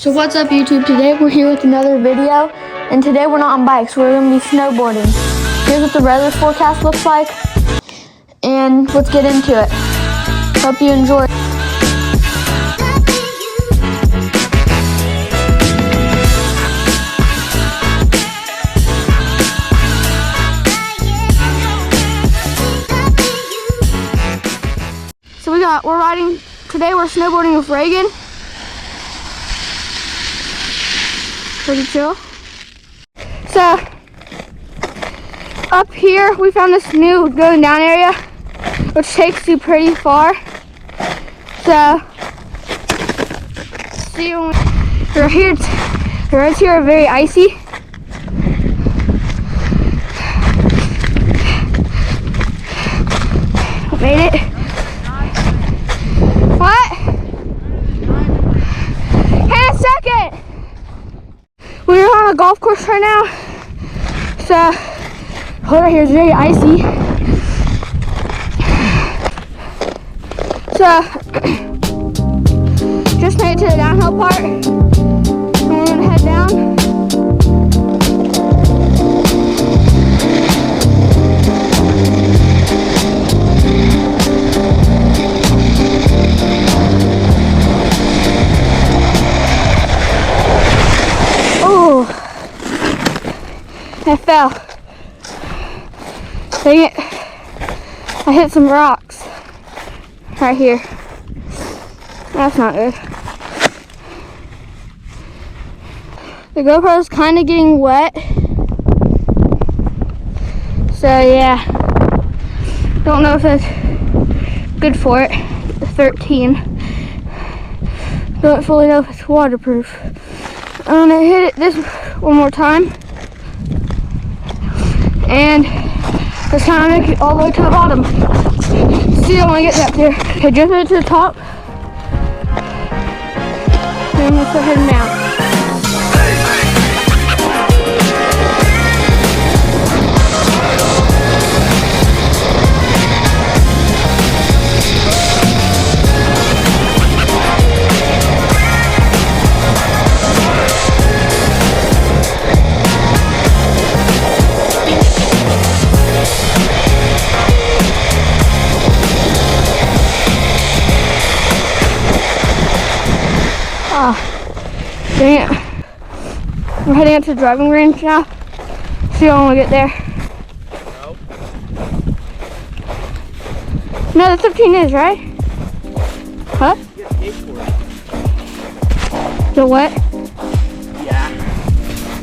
So what's up YouTube? Today we're here with another video, and today we're not on bikes, we're going to be snowboarding. Here's what the weather forecast looks like, and let's get into it. Hope you enjoy. So we're snowboarding with Reagan. Pretty chill. So up here we found this new going down area which takes you pretty far. So see when right here, the roads here are very icy. Made it. What? Hey, a second. We're on a golf course right now, so the road right here is very icy. So just made it to the downhill part, and we're gonna head down. I fell. Dang it. I hit some rocks right here. That's not good. The GoPro's kind of getting wet. So yeah. Don't know if that's good for it. 13. Don't fully know if it's waterproof. I'm gonna hit it this one more time. And this time I make it all the way to the bottom. Still want to get that there. Okay, just made it to the top. Then we'll start heading down. Dang it. We're heading up to the driving range now. See how long we get there. No, the 15 is, right? Huh? You get paid for it. The what? Yeah.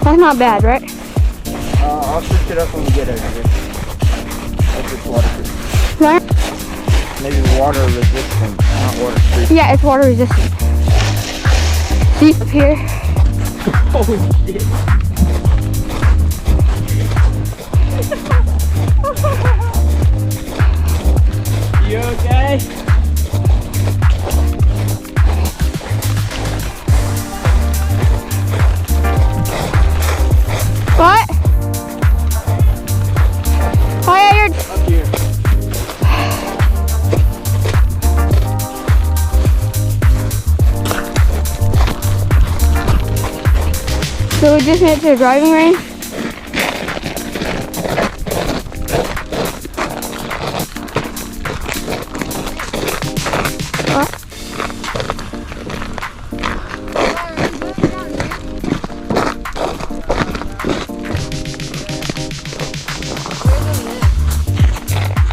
That's not bad, right? I'll switch it up when we get over here. If it's waterproof. Right? Maybe water resistant, not waterproof. Yeah, it's water resistant. See up here? Holy shit. You okay? What? Oh yeah, you're Up here. So we just made it to the driving range.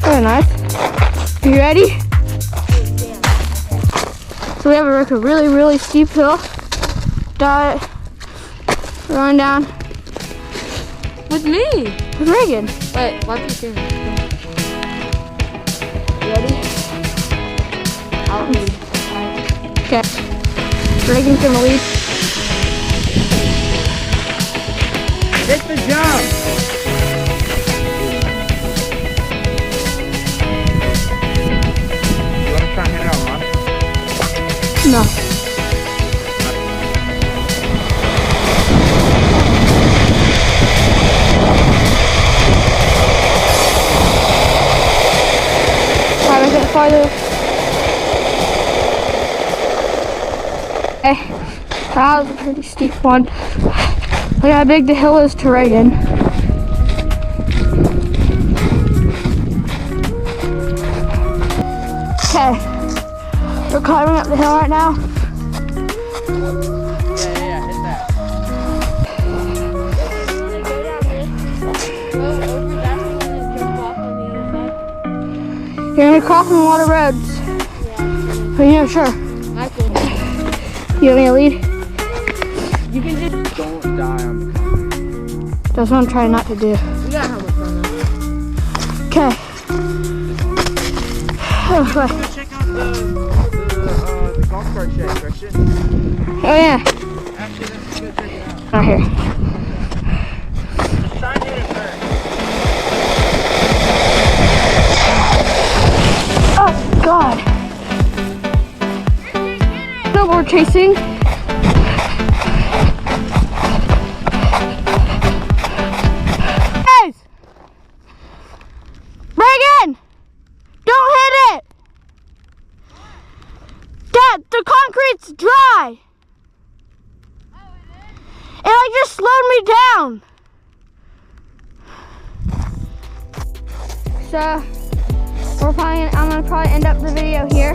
Very nice. You ready? So we have like a really steep hill. Diet. Going down. With me? With Reagan. Wait, what are you doing? Ready? I'll lead. Okay. Reagan's gonna lead. Hit the jump! You want to try and hit it on us? No. Alright, a bit farther. Okay. That was a pretty steep one. Look how big the hill is to Reagan. Okay, we're climbing up the hill right now. Yeah, hit that. You're gonna cross on a lot of roads. But yeah, sure. Michael, You want me to lead? you can just. Don't die on the concrete. That's what I'm trying not to do. We got helmets on though. Okay. Oh, Go check out the golf cart shed, Christian. yeah, Actually, let's go check it out. right here. Just try and hit it first. Oh God. Snowboard chasing. Guys! Reagan! Don't hit it! Dad, the concrete's dry! It like just slowed me down. So I'm gonna probably end up the video here.